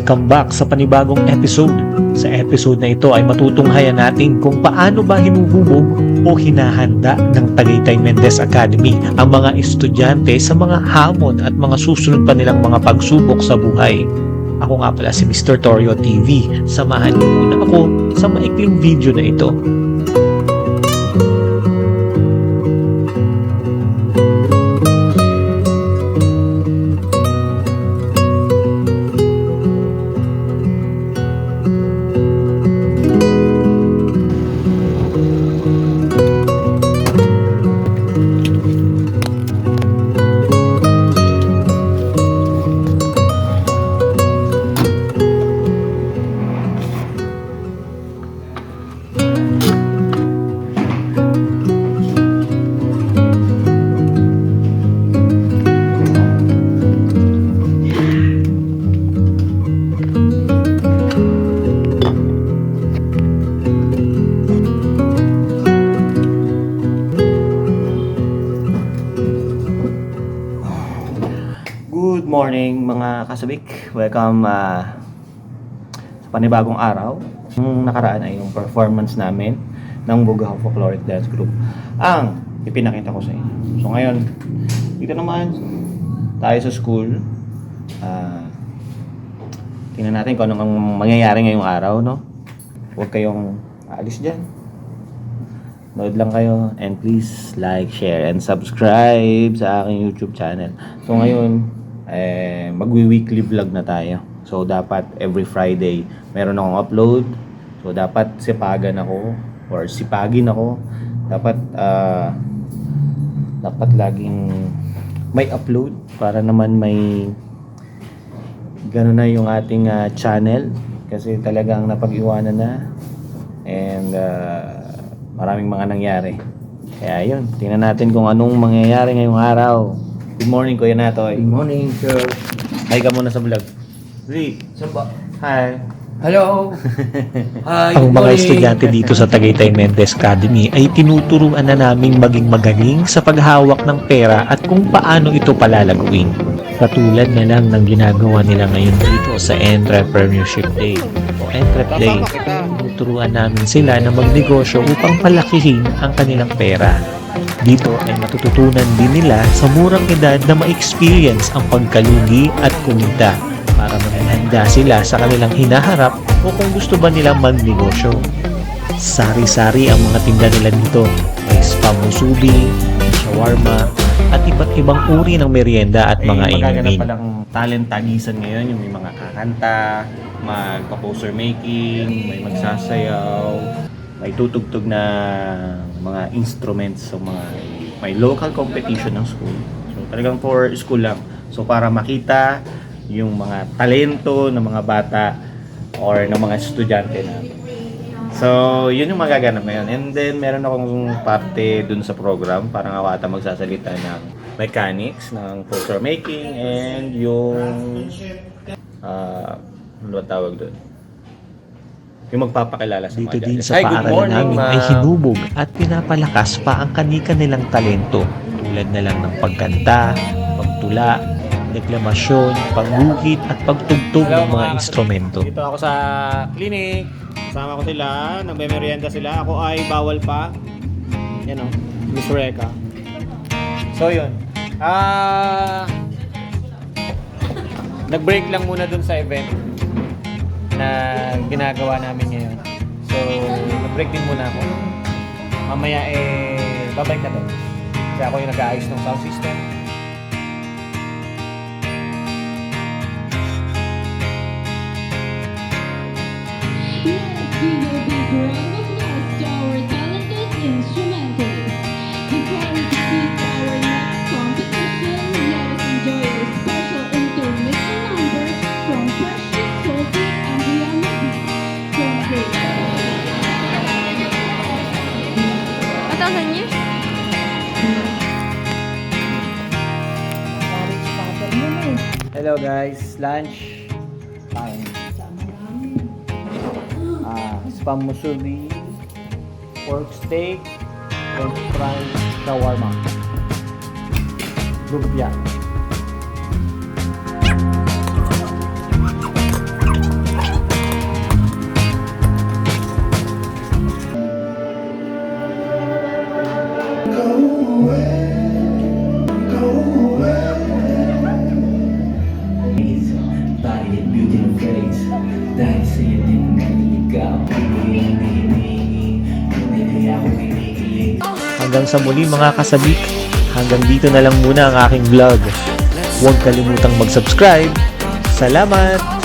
Welcome back sa panibagong episode. Sa episode na ito ay matutunghayan natin kung paano ba hinuhubog o hinahanda ng Tagaytay Mendez Academy ang mga estudyante sa mga hamon at mga susunod pa nilang mga pagsubok sa buhay. Ako nga pala si Mr. Torio TV. Samahan niyo muna ako sa maikling video na ito. Good morning mga kasabik. Welcome sa panibagong araw. Yung nakaraan ay yung performance namin ng Bugaw Folkloric Dance Group ang ipinakita ko sa inyo. So ngayon, dito naman tayo sa school. Tingnan natin kung anong mangyayari ngayong araw, no? Huwag kayong aalis dyan. Nood lang kayo and please like, share, and subscribe sa aking YouTube channel. So ngayon, magwi-weekly vlog na tayo. So dapat every Friday meron akong upload. So dapat sipagin ako. Dapat laging may upload para naman may gano'n na yung ating channel. Kasi talagang napag-iwanan na. And maraming mga nangyari. Kaya yun, tingnan natin kung anong mangyayari ngayong araw. Good morning, Kuya Natoy. Good morning, sir. Hi ka muna sa vlog. Lee. Saba. Hi. Hello. Hi. Ang good mga morning. estudyante dito sa Tagaytay Mendez Academy ay tinuturuan na naming maging magaling sa paghawak ng pera at kung paano ito palalaguin. Katulad na lang ng ginagawa nila ngayon dito sa Entrepreneurship Day o Entrep Day. Tinuturuan namin sila na magnegosyo upang palakihin ang kanilang pera. Dito ay matututunan din nila sa murang edad na ma-experience ang pagkalugi at kumita para maghanda sila sa kanilang hinaharap o kung gusto ba nilang magnegosyo. Sari-sari ang mga tinda nila dito. May spam musubi, shawarma, at iba't ibang uri ng merienda at mga magaganap inumin. palang talent tagisan ngayon. Yung may mga kakanta, magpa-poster making, may magsasayaw, may tutugtog na mga instruments. So may local competition ng school. So talagang for school lang. So para makita yung mga talento ng mga bata or ng mga estudyante natin. So yun yung magaganap ngayon. And then meron akong parte dun sa program. Parang ako ata magsasalita ng mechanics, ng poster making, and yung ano ba tawag dun? Yung magpapakilala sa Dito mga din judges. sa Hi, good paaralan morning, namin ma'am. ay hinubog at pinapalakas pa ang kani-kanilang talento tulad na lang ng pagkanta, pagtula, deklamasyon, pagguhit at pagtugtog ng mga instrumento. Dito ako sa clinic. Kasama ko sila. Nagme-merienda sila. Ako ay bawal pa. Yan o. Miss Reka. So yun. Nag-break lang muna dun sa event na ginagawa namin ngayon. So, nag-break din muna ako. Mamaya babalik na to. Kasi ako yung nag-aayos ng sound system. Yes, we will be round of applause to our talented instrumentalists. Before we proceed to our next competition, let us enjoy a special intermission number from Precious Sophie and Rihanna B. From Great. 1000 years? Hello guys, lunch time. Spam musubi, pork steak, french fries, shawarma, lumpia. Hanggang sa muli mga kasabik, hanggang dito na lang muna ang aking vlog. Huwag kalimutang mag-subscribe. Salamat!